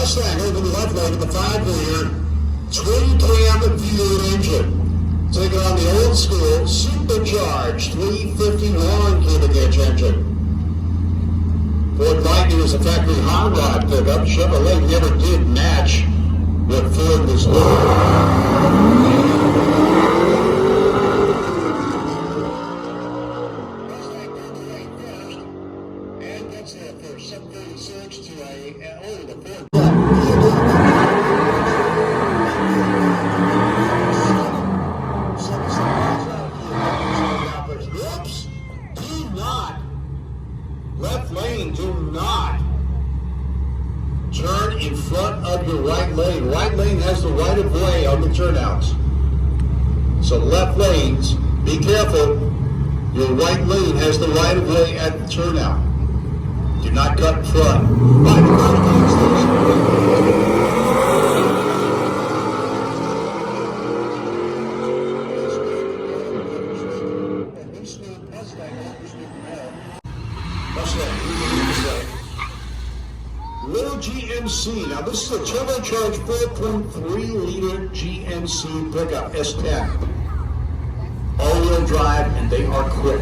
Mustang over the left lane with the 5-liter twin-cam V8 engine. Taking on the old school supercharged 351 cubic inch engine. Ford Lightning is a factory hot rod pickup. Chevrolet never did match what Ford was doing. Left lane, do not turn in front of your right lane. Right lane has the right of way on the turnouts. So left lanes, be careful. Your right lane has the right of way at the turnout. Do not cut in front. Little GMC. Now this is a turbocharged 4.3-liter GMC pickup, S10. All-wheel drive, and they are quick.